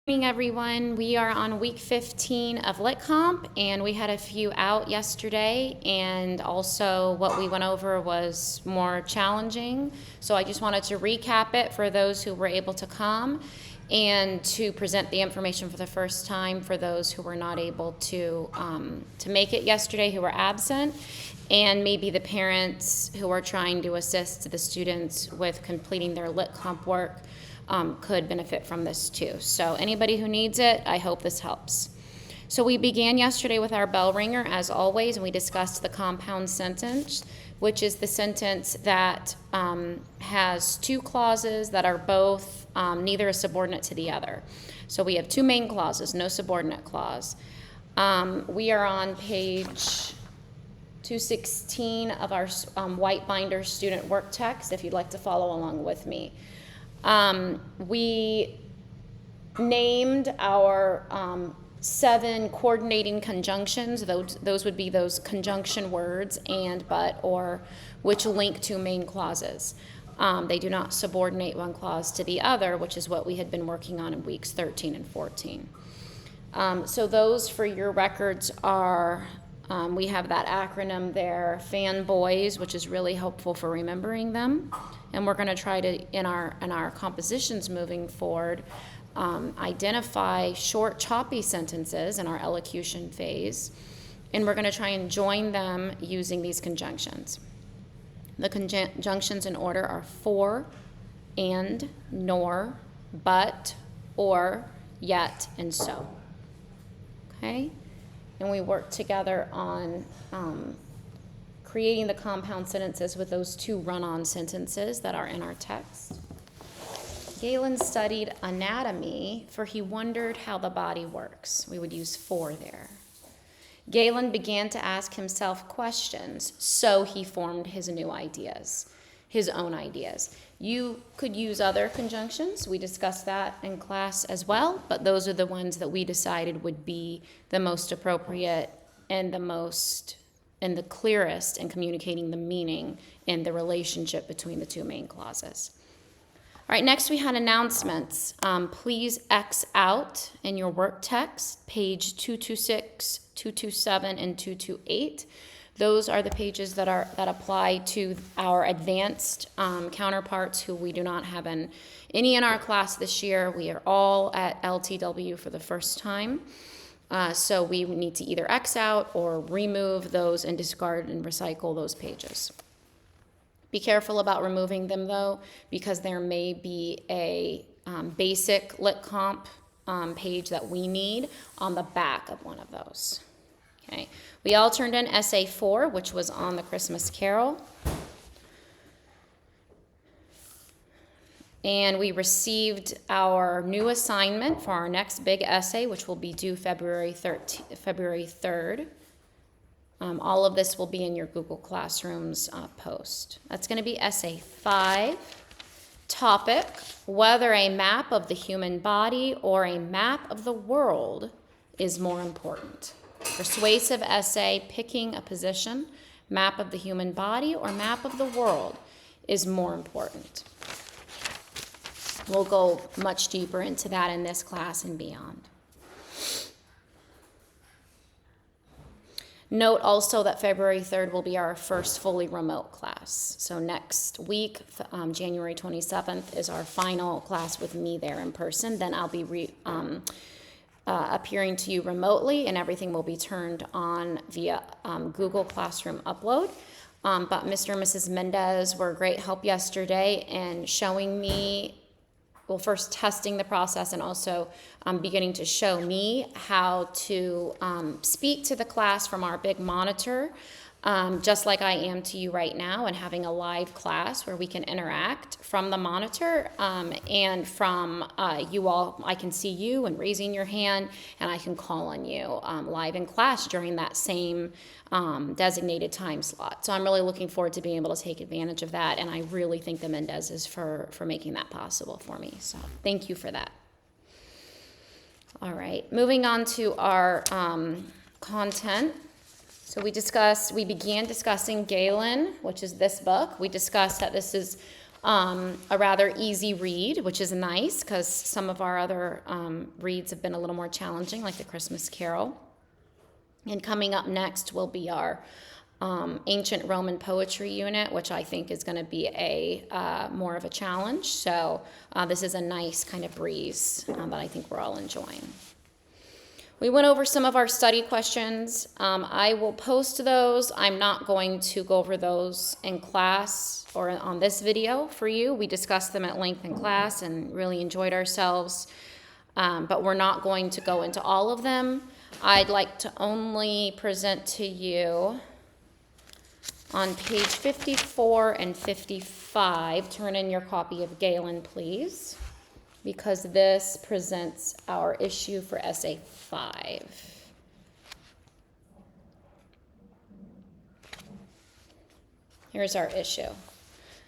Good morning, everyone. We are on week 15 of Lit Comp, and we had a few out yesterday, and also what we went over was more challenging. So I just wanted to recap it for those who were able to come and to present the information for the first time for those who were not able to make it yesterday, who were absent, and maybe the parents who are trying to assist the students with completing their Lit Comp work could benefit from this too. So anybody who needs it, I hope this helps. So we began yesterday with our bell ringer, as always, and we discussed the compound sentence, which is the sentence that has two clauses that are both neither is subordinate to the other. So we have two main clauses, no subordinate clause. We are on page 216 of our white binder student work text, if you'd like to follow along with me. We named our 7 coordinating conjunctions. Those would be those conjunction words, and, but, or, which link to main clauses. They do not subordinate one clause to the other, which is what we had been working on in weeks 13 and 14. So those for your records are, we have that acronym there, FANBOYS, which is really helpful for remembering them. And we're going to try to, in our compositions moving forward, identify short, choppy sentences in our elocution phase. And we're going to try and join them using these conjunctions. The conjunctions in order are for, and, nor, but, or, yet, and so. Okay? And we work together on creating the compound sentences with those 2 run-on sentences that are in our text. Galen studied anatomy, for he wondered how the body works. We would use for there. Galen began to ask himself questions, so he formed his new ideas, his own ideas. You could use other conjunctions. We discussed that in class as well, but those are the ones that we decided would be the most appropriate and the clearest in communicating the meaning and the relationship between the 2 main clauses. All right, next we had announcements. Please X out in your work text, page 226, 227, and 228. Those are the pages that apply to our advanced counterparts who we do not have any in our class this year. We are all at LTW for the first time. So we need to either X out or remove those and discard and recycle those pages. Be careful about removing them though, because there may be a basic Lit Comp page that we need on the back of one of those. Okay. We all turned in Essay 4, which was on the Christmas Carol. And we received our new assignment for our next big essay, which will be due February 3rd. All of this will be in your Google Classrooms post. That's going to be Essay 5. Topic, whether a map of the human body or a map of the world is more important. Persuasive essay, picking a position, map of the human body or map of the world is more important. We'll go much deeper into that in this class and beyond. Note also that February 3rd will be our first fully remote class. So next week, January 27th, is our final class with me there in person. Then I'll be appearing to you remotely, and everything will be turned on via Google Classroom upload. But Mr. and Mrs. Mendez were a great help yesterday in showing me, well, first testing the process and also beginning to show me how to speak to the class from our big monitor, just like I am to you right now, and having a live class where we can interact from the monitor and from you all. I can see you and raising your hand, and I can call on you live in class during that same designated time slot. So I'm really looking forward to being able to take advantage of that, and I really thank the Mendezes for making that possible for me. So thank you for that. All right, moving on to our content. So we began discussing Galen, which is this book. We discussed that this is A rather easy read, which is nice because some of our other reads have been a little more challenging, like the Christmas Carol. And coming up next will be our ancient Roman poetry unit, which I think is going to be a more of a challenge. So this is a nice kind of breeze that I think we're all enjoying. We went over some of our study questions. I will post those. I'm not going to go over those in class or on this video for you. We discussed them at length in class and really enjoyed ourselves, but we're not going to go into all of them. I'd like to only present to you on page 54 and 55. Turn in your copy of Galen, please, because this presents our issue for Essay 5. Here's our issue,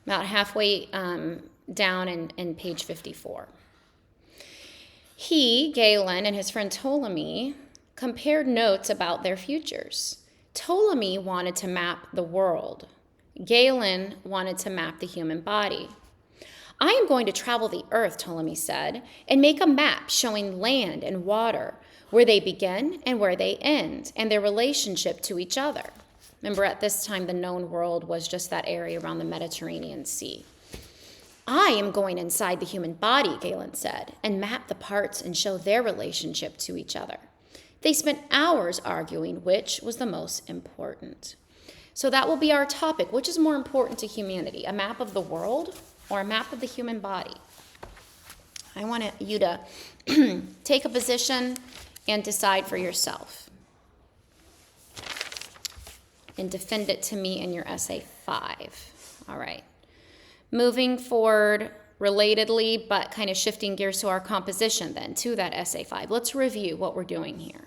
about halfway down in page 54. He, Galen, and his friend Ptolemy compared notes about their futures. Ptolemy wanted to map the world. Galen wanted to map the human body. I am going to travel the earth, Ptolemy said, and make a map showing land and water, where they begin and where they end, and their relationship to each other. Remember, at this time, the known world was just that area around the Mediterranean Sea. I am going inside the human body, Galen said, and map the parts and show their relationship to each other. They spent hours arguing which was the most important. So that will be our topic. Which is more important to humanity, a map of the world or a map of the human body? I want you to take a position and decide for yourself and defend it to me in your Essay 5. All right. Moving forward relatedly, but kind of shifting gears to our composition then, to that Essay 5. Let's review what we're doing here.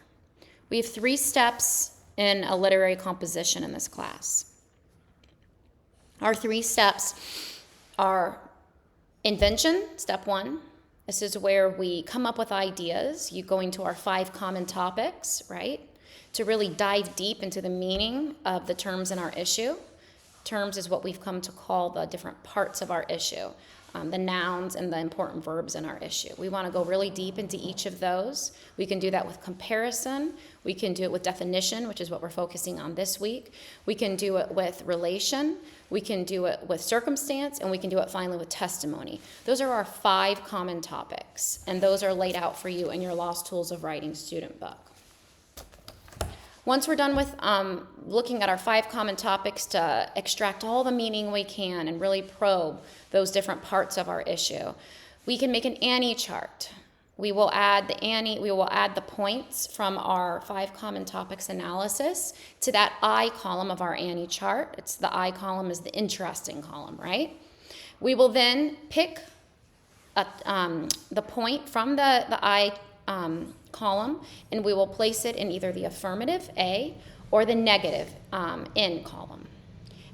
We have 3 steps in a literary composition in this class. Our 3 steps are invention, step 1. This is where we come up with ideas. You go into our 5 common topics, right? To really dive deep into the meaning of the terms in our issue. Terms is what we've come to call the different parts of our issue, the nouns and the important verbs in our issue. We want to go really deep into each of those. We can do that with comparison. We can do it with definition, which is what we're focusing on this week. We can do it with relation. We can do it with circumstance, and we can do it finally with testimony. Those are our 5 common topics, and those are laid out for you in your Lost Tools of Writing student book. Once we're done with looking at our 5 common topics to extract all the meaning we can and really probe those different parts of our issue, we can make an Annie chart. We will add the points from our 5 common topics analysis to that I column of our Annie chart. The I column is the interesting column, right? We will then pick the point from the I column, and we will place it in either the affirmative, A, or the negative, N column,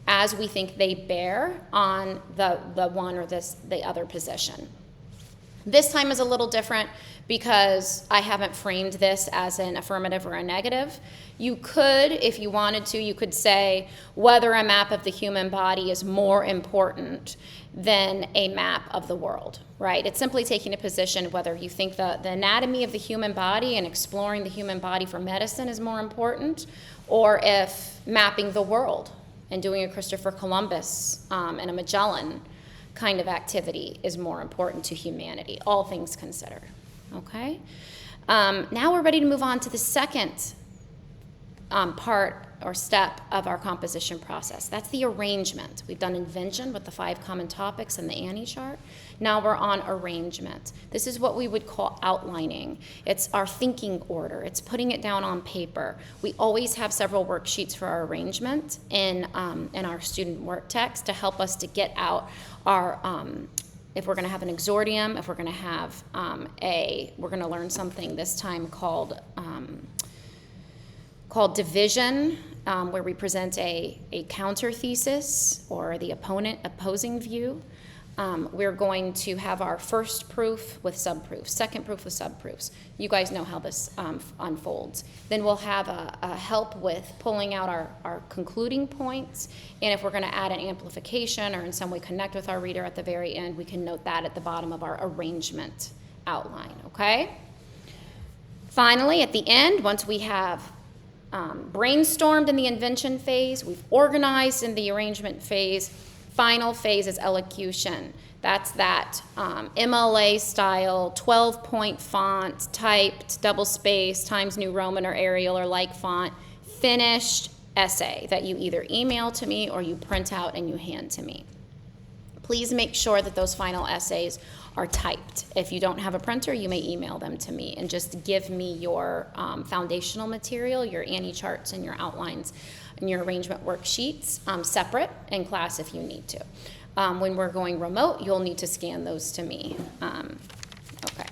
as we think they bear on the one or the other position. This time is a little different because I haven't framed this as an affirmative or a negative. You could, if you wanted to, you could say whether a map of the human body is more important than a map of the world, right? It's simply taking a position whether you think the anatomy of the human body and exploring the human body for medicine is more important, or if mapping the world and doing a Christopher Columbus and a Magellan kind of activity is more important to humanity, all things considered, okay? Now we're ready to move on to the second part or step of our composition process. That's the arrangement. We've done invention with the 5 common topics and the Annie chart. Now we're on arrangement. This is what we would call outlining. It's our thinking order. It's putting it down on paper. We always have several worksheets for our arrangement in our student work text to help us to get out our if we're going to have an exordium, if we're going to have we're going to learn something this time called division, where we present a counter thesis or the opposing view. we're going to have our first proof with subproofs, second proof with subproofs. You guys know how this unfolds. Then we'll have a help with pulling out our concluding points, and if we're going to add an amplification or in some way connect with our reader at the very end, we can note that at the bottom of our arrangement outline, okay? Finally, at the end, once we have brainstormed in the invention phase, we've organized in the arrangement phase, final phase is elocution. That's that MLA style, 12-point font, typed, double-spaced, Times New Roman or Arial or like font, finished essay that you either email to me or you print out and you hand to me. Please make sure that those final essays are typed. If you don't have a printer, you may email them to me and just give me your foundational material, your Annie charts and your outlines and your arrangement worksheets separate in class if you need to. When we're going remote, you'll need to scan those to me. Okay.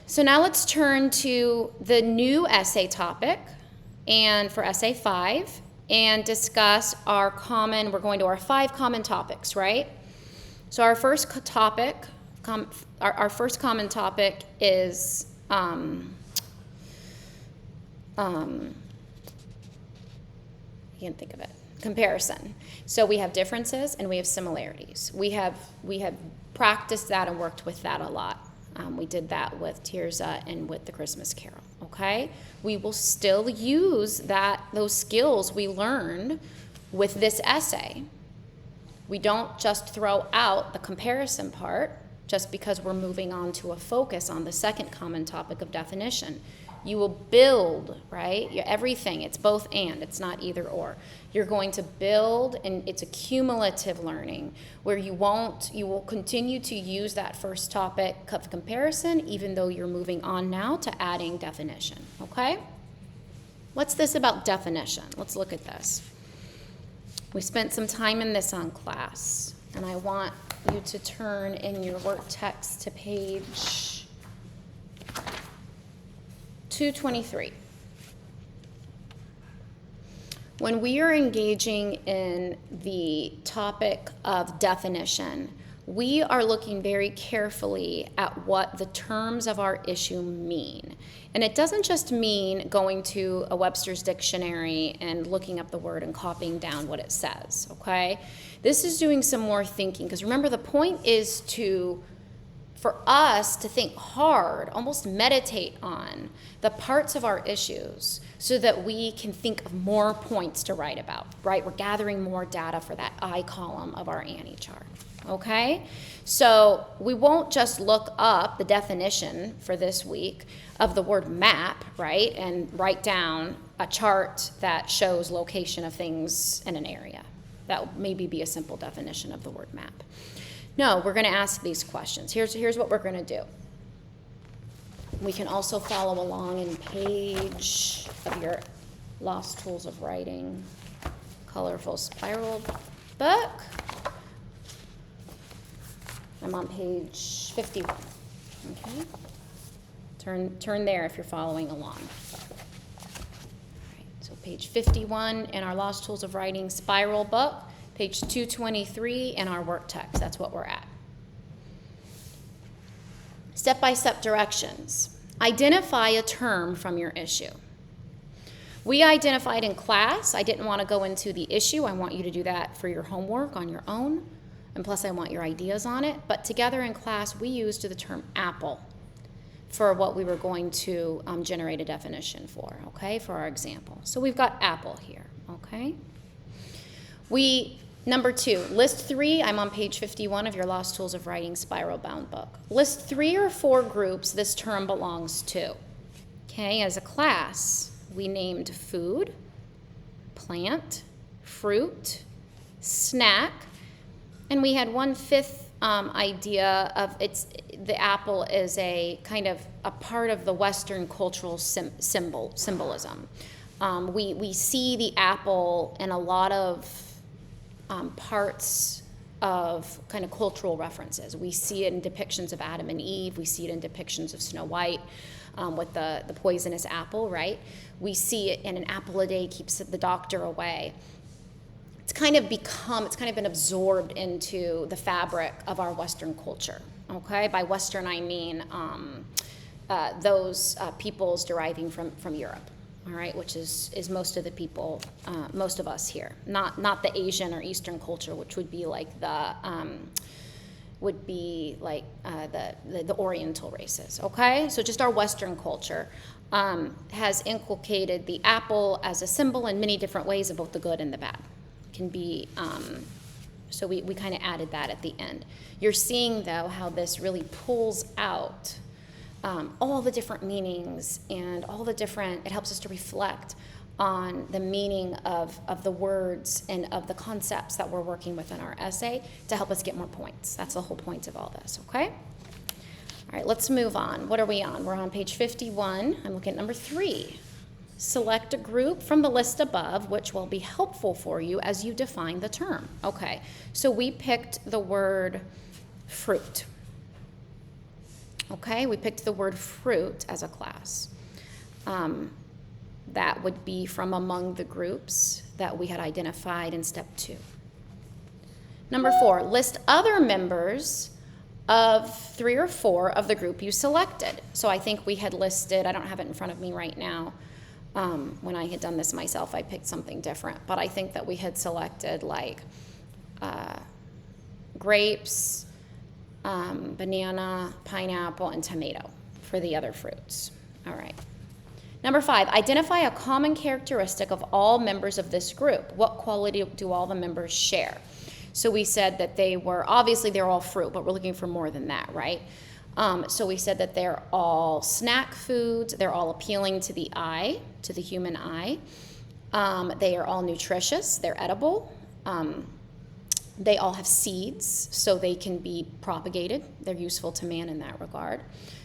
So now let's turn to the new essay topic and for essay 5 and discuss our we're going to our 5 common topics, right? So our first topic, our first common topic is I can't think of it. Comparison. So we have differences and we have similarities. We have practiced that and worked with that a lot. We did that with Tirzah and with the Christmas Carol. Okay, we will still use those skills we learned with this essay. We don't just throw out the comparison part just because we're moving on to a focus on the second common topic of definition. You will build, right? Everything, it's both and, it's not either or. You're going to build, and it's a cumulative learning where you will continue to use that first topic of comparison even though you're moving on now to adding definition, okay? What's this about definition? Let's look at this. We spent some time in this on class, and I want you to turn in your work text to page 223. When we are engaging in the topic of definition, we are looking very carefully at what the terms of our issue mean. And it doesn't just mean going to a Webster's dictionary and looking up the word and copying down what it says, okay? This is doing some more thinking, because remember, the point is for us to think hard, almost meditate on the parts of our issues so that we can think of more points to write about, right? We're gathering more data for that I column of our Annie chart, okay? So we won't just look up the definition for this week of the word map, right? And write down a chart that shows location of things in an area. That would maybe be a simple definition of the word map. No, we're going to ask these questions. Here's what we're going to do. We can also follow along in page of your Lost Tools of Writing, colorful spiral book. I'm on page 51. Okay. Turn there if you're following along. All right, so page 51 in our Lost Tools of Writing spiral book. Page 223 in our work text. That's what we're at. Step-by-step directions. Identify a term from your issue. We identified in class. I didn't want to go into the issue. I want you to do that for your homework on your own. And plus, I want your ideas on it. But together in class, we used the term apple for what we were going to generate a definition for, okay, for our example. So we've got apple here, okay? Number 2, list 3, I'm on page 51 of your Lost Tools of Writing spiral bound book. List 3 or 4 groups this term belongs to. Okay, as a class, we named food, plant, fruit, snack, and we had 1/5 idea of the apple is a kind of a part of the Western cultural symbolism. We see the apple in a lot of parts of kind of cultural references. We see it in depictions of Adam and Eve. We see it in depictions of Snow White with the poisonous apple, right? We see it in an apple a day keeps the doctor away. It's kind of been absorbed into the fabric of our Western culture, okay? By Western, I mean those peoples deriving from Europe, all right, which is most of the people, most of us here, not the Asian or Eastern culture, which would be like the Oriental races, okay? So just our Western culture has inculcated the apple as a symbol in many different ways of both the good and the bad. Can be, so we kind of added that at the end. You're seeing, though, how this really pulls out all the different meanings and it helps us to reflect on the meaning of the words and of the concepts that we're working with in our essay to help us get more points. That's the whole point of all this, okay? All right, let's move on. What are we on? We're on page 51. I'm looking at number 3. Select a group from the list above, which will be helpful for you as you define the term. Okay, so we picked the word fruit. Okay, we picked the word fruit as a class. That would be from among the groups that we had identified in step 2. Number 4, list other members of 3 or 4 of the group you selected. So I think we had listed, I don't have it in front of me right now. When I had done this myself, I picked something different. But I think that we had selected like grapes, banana, pineapple, and tomato for the other fruits. All right. Number 5, identify a common characteristic of all members of this group. What quality do all the members share? So we said that they're all fruit, but we're looking for more than that, right? So we said that they're all snack foods. They're all appealing to the eye, to the human eye. They are all nutritious. They're edible. They all have seeds, so they can be propagated. They're useful to man in that regard.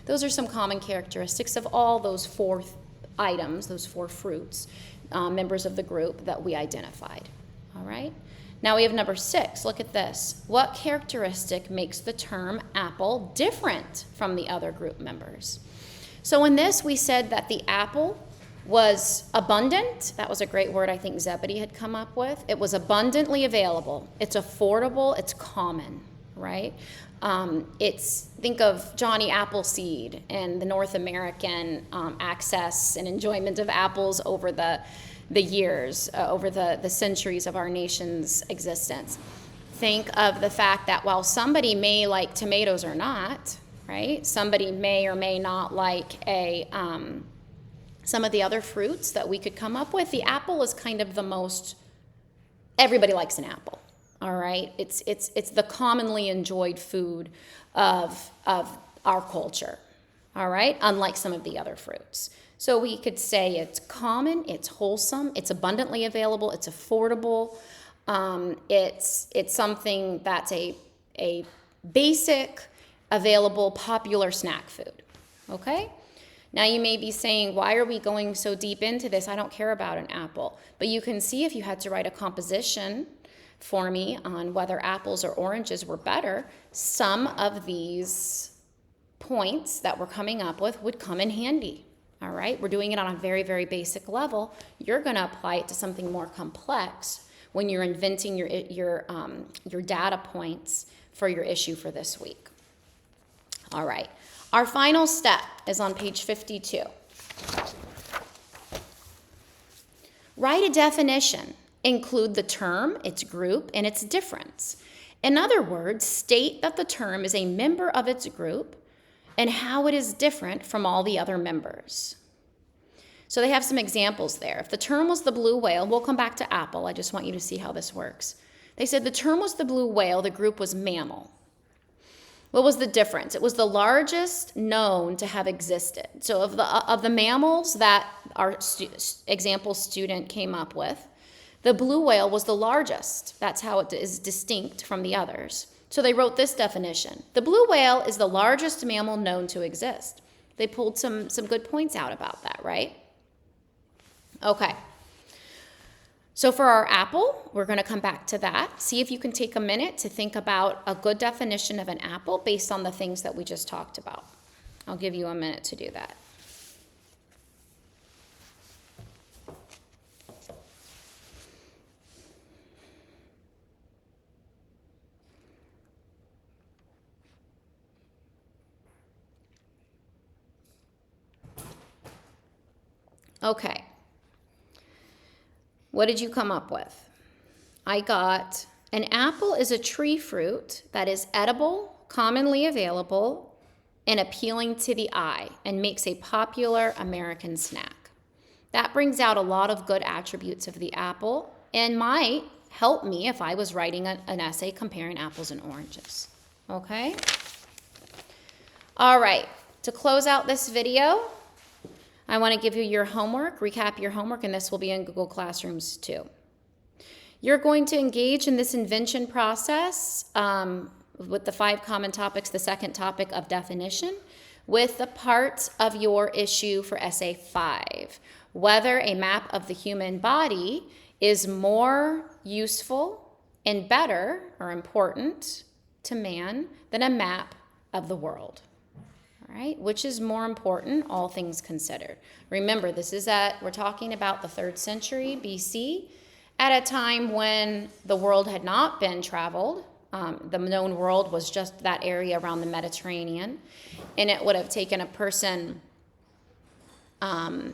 Those are some common characteristics of all those 4 items, those 4 fruits, members of the group that we identified. All right? Now we have number 6. Look at this. What characteristic makes the term apple different from the other group members? So in this, we said that the apple was abundant. That was a great word I think Zebedee had come up with. It was abundantly available. It's affordable. It's common, right? Think of Johnny Appleseed and the North American access and enjoyment of apples over the years, over the centuries of our nation's existence. Think of the fact that while somebody may like tomatoes or not, right? Somebody may or may not like some of the other fruits that we could come up with. The apple is kind of the most, everybody likes an apple, all right? It's the commonly enjoyed food of our culture, all right? Unlike some of the other fruits. So we could say it's common, it's wholesome, it's abundantly available, it's affordable. It's something that's a basic, available, popular snack food, okay? Now you may be saying, why are we going so deep into this? I don't care about an apple. But you can see if you had to write a composition for me on whether apples or oranges were better, some of these points that we're coming up with would come in handy. All right, we're doing it on a very, very basic level. You're going to apply it to something more complex when you're inventing your data points for your issue for this week. All right, our final step is on page 52. Write a definition. Include the term, its group, and its difference. In other words, state that the term is a member of its group and how it is different from all the other members. So they have some examples there. If the term was the blue whale, we'll come back to apple. I just want you to see how this works. They said the term was the blue whale, the group was mammal. What was the difference? It was the largest known to have existed. So of the mammals that our example student came up with, the blue whale was the largest. That's how it is distinct from the others. So they wrote this definition. The blue whale is the largest mammal known to exist. They pulled some good points out about that, right? Okay. So for our apple, we're going to come back to that. See if you can take a minute to think about a good definition of an apple based on the things that we just talked about. I'll give you a minute to do that. Okay. What did you come up with? I got an apple is a tree fruit that is edible, commonly available, and appealing to the eye, and makes a popular American snack. That brings out a lot of good attributes of the apple and might help me if I was writing an essay comparing apples and oranges. Okay? All right, to close out this video, I want to give you your homework, recap your homework, and this will be in Google Classrooms too. You're going to engage in this invention process with the 5 common topics, the second topic of definition, with the part of your issue for Essay 5, whether a map of the human body is more useful and better or important to man than a map of the world. All right, which is more important, all things considered. Remember, we're talking about the 3rd century BC, at a time when the world had not been traveled. The known world was just that area around the Mediterranean, and it would have taken a person, and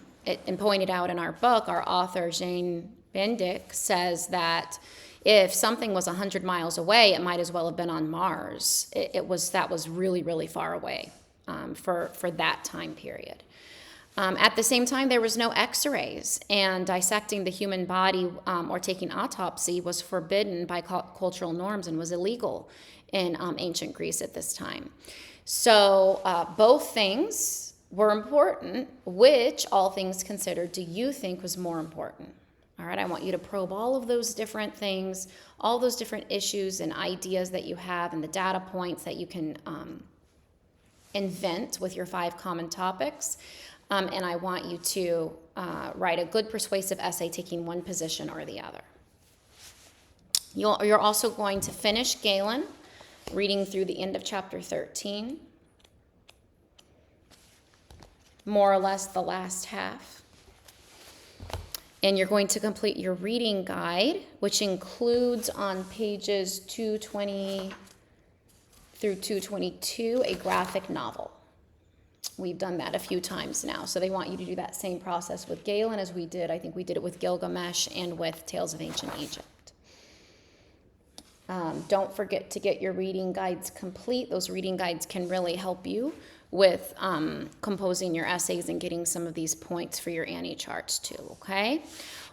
pointed out in our book, our author Jane Bendick says that if something was 100 miles away, it might as well have been on Mars. That was really, really far away for that time period. At the same time, there was no x-rays, and dissecting the human body or taking autopsy was forbidden by cultural norms and was illegal in ancient Greece at this time. So both things were important. Which, all things considered, do you think was more important? All right, I want you to probe all of those different things, all those different issues and ideas that you have, and the data points that you can invent with your 5 common topics. And I want you to write a good persuasive essay taking one position or the other. You're also going to finish Galen, reading through the end of chapter 13, more or less the last half. And you're going to complete your reading guide, which includes on pages 220 through 222 a graphic novel. We've done that a few times now, so they want you to do that same process with Galen as we did. I think we did it with Gilgamesh and with Tales of Ancient Egypt. Don't forget to get your reading guides complete. Those reading guides can really help you with composing your essays and getting some of these points for your Annie charts too, okay?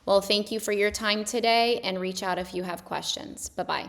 Well, thank you for your time today, and reach out if you have questions. Bye-bye.